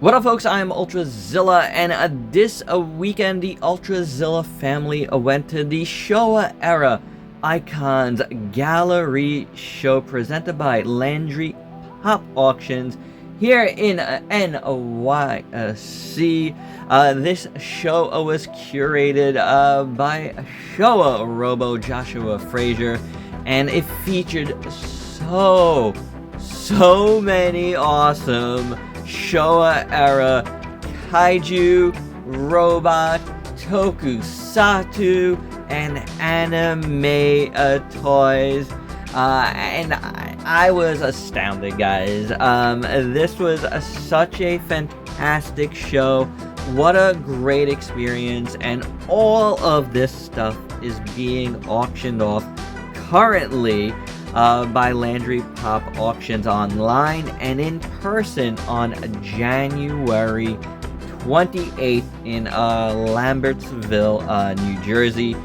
What up, folks? I'm Ultrazilla, and this weekend the Ultrazilla family went to the Showa Era Icons Gallery show presented by Landry Pop Auctions here in NYC. This show was curated by SHOWA ROBO Joshua Frazier, and it featured so many awesome Showa era kaiju, robot, tokusatsu, and anime toys, and I was astounded, guys. This was such a fantastic show. What a great experience, and all of this stuff is being auctioned off currently by Landry Pop Auctions online and in person on January 28th in Lambertsville, New Jersey.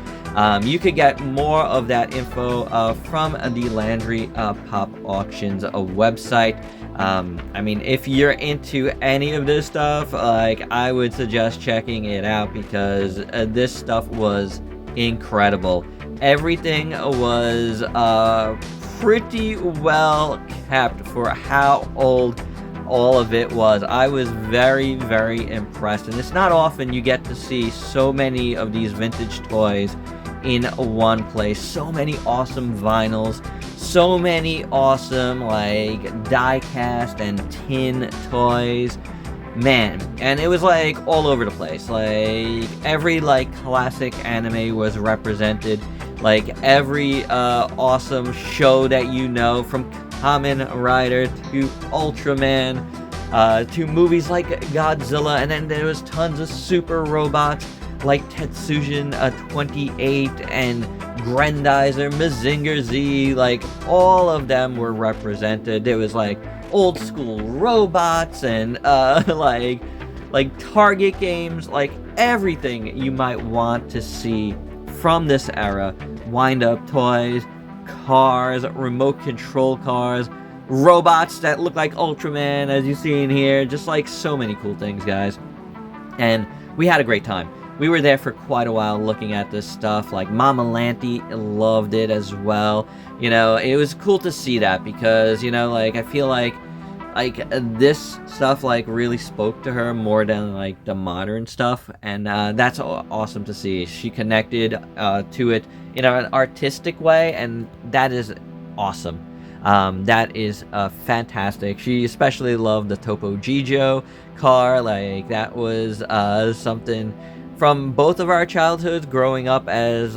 You could get more of that info from the Landry Pop Auctions website. I mean, if you're into any of this stuff, I would suggest checking it out because this stuff was incredible. Everything was pretty well kept for how old all of it was. I was very impressed, and it's not often you get to see so many of these vintage toys in one place. So many awesome vinyls, so many awesome die cast and tin toys, man. And it was all over the place. Every classic anime was represented. Every awesome show that you know, from Kamen Rider to Ultraman, to movies like Godzilla, and then there was tons of super robots like Tetsujin 28 and Grendizer, Mazinger Z. All of them were represented. There was old school robots and target games, everything you might want to see from this era. Wind-up toys, cars, remote control cars, robots that look like Ultraman, as you see in here. Just so many cool things, guys. And we had a great time. We were there for quite a while looking at this stuff. Mama Lanty loved it as well. It was cool to see that because, I feel this stuff really spoke to her more than the modern stuff, and that's awesome to see. She connected to it in an artistic way, and that is awesome. That is fantastic. She especially loved the Topo Gigio car. That was something from both of our childhoods growing up as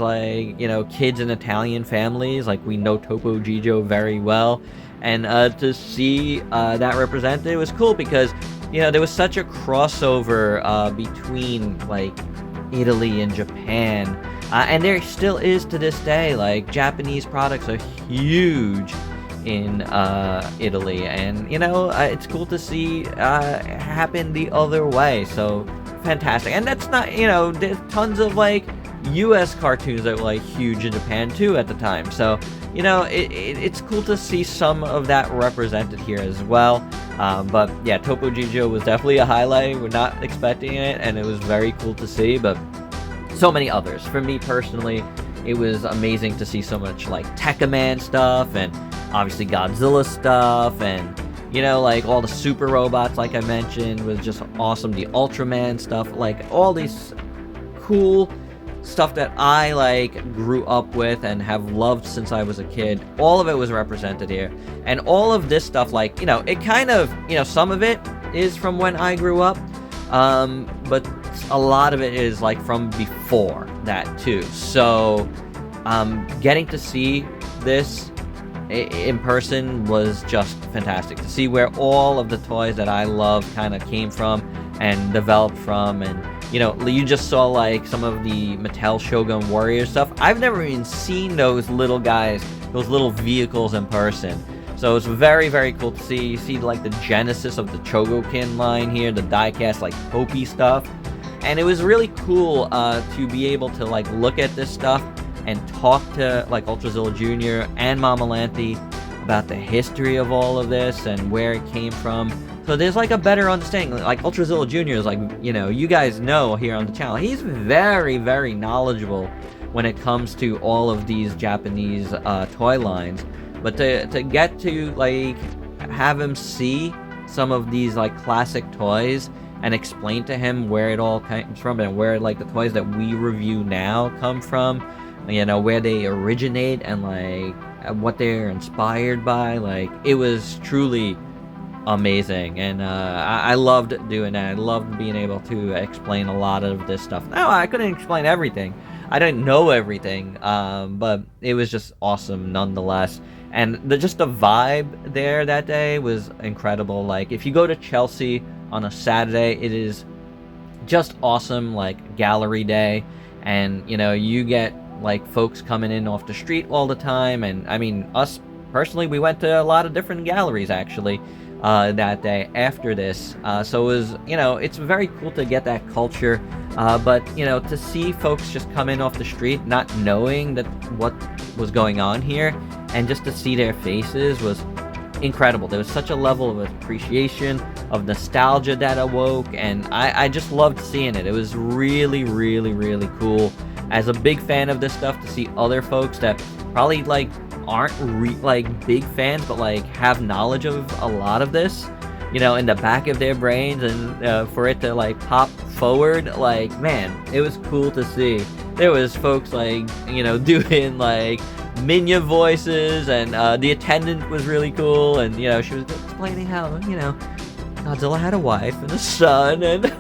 kids in Italian families. We know Topo Gigio very well. And to see that represented was cool because, there was such a crossover between, Italy and Japan. And there still is to this day. Japanese products are huge in Italy. And, it's cool to see happen the other way. So, fantastic. And that's not, there's tons of, U.S. cartoons that were huge in Japan too at the time. So it's cool to see some of that represented here as well. But yeah, Topo Gigio was definitely a highlight. We're not expecting it, and it was very cool to see. But so many others. For me personally, it was amazing to see so much Tekkaman stuff, and obviously Godzilla stuff, and all the super robots I mentioned was just awesome. The Ultraman stuff, all these cool stuff that I grew up with and have loved since I was a kid. All of it was represented here, and all of this stuff, it kind of, some of it is from when I grew up, but a lot of it is from before that too. So getting to see this in person was just fantastic, to see where all of the toys that I love kind of came from and developed from. And you just saw some of the Mattel Shogun Warrior stuff. I've never even seen those little guys, those little vehicles in person. So it's very cool to see. You see the genesis of the Chogokin line here, the diecast Popey stuff. And it was really cool to be able to look at this stuff and talk to Ultrazilla Jr. and Mama Lanty about the history of all of this and where it came from. So there's like a better understanding. Like Ultrazilla Jr. is like, you know, you guys know here on the channel, he's very, very knowledgeable when it comes to all of these Japanese toy lines. But to get to like have him see some of these like classic toys and explain to him where it all comes from and where like the toys that we review now come from, you know, where they originate and like what they're inspired by, like it was truly amazing. And I loved doing that. I loved being able to explain a lot of this stuff. No, I couldn't explain everything, I didn't know everything, but it was just awesome nonetheless. And just the vibe there that day was incredible. Like if you go to Chelsea on a Saturday, it is just awesome, like gallery day, and you know, you get like folks coming in off the street all the time. And I mean, us personally, we went to a lot of different galleries actually that day after this, so it was, you know, it's very cool to get that culture, but you know, to see folks just come in off the street not knowing that what was going on here, and just to see their faces was incredible. There was such a level of appreciation, of nostalgia that awoke, and I just loved seeing it. It was really, really, really cool as a big fan of this stuff, to see other folks that probably like aren't like big fans, but like have knowledge of a lot of this, you know, in the back of their brains, and for it to like pop forward, like, man, it was cool to see. There was folks like, you know, doing like minion voices, and the attendant was really cool, and you know, she was explaining how, you know, Godzilla had a wife and a son, and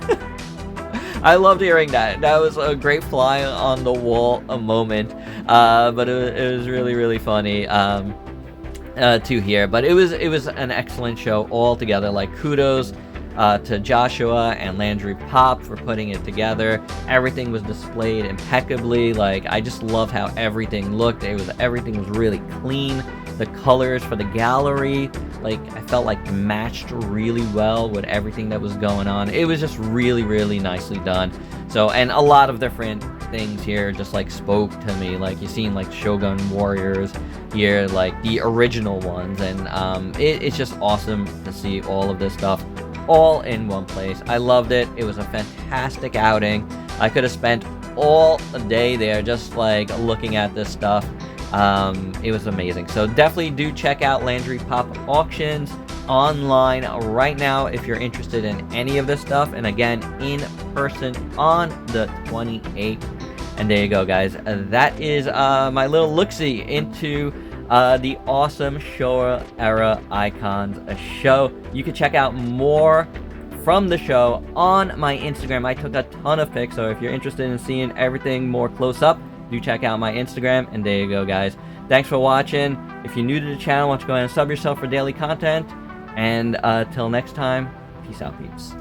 I loved hearing that. That was a great fly on the wall a moment, but it was really, really funny to hear. But it was an excellent show altogether. Like, kudos to Joshua and Landry Pop for putting it together. Everything was displayed impeccably. Like, I just love how everything looked. Everything was really clean. The colors for the gallery, like, I felt like matched really well with everything that was going on. It was just really, really nicely done. So, and a lot of different things here just like spoke to me. Like, you've seen like Shogun Warriors here, like the original ones, and it's just awesome to see all of this stuff all in one place. I loved it. It was a fantastic outing. I could have spent all day there just like looking at this stuff. It was amazing. So definitely do check out Landry Pop Auctions online right now if you're interested in any of this stuff, and again, in person on the 28th. And there you go, guys. That is my little look-see into the awesome Showa era icons show. You can check out more from the show on my Instagram. I took a ton of pics, so if you're interested in seeing everything more close up, do check out my Instagram. And there you go, guys. Thanks for watching. If you're new to the channel, why don't you go ahead and sub yourself for daily content. And till next time, peace out, peeps.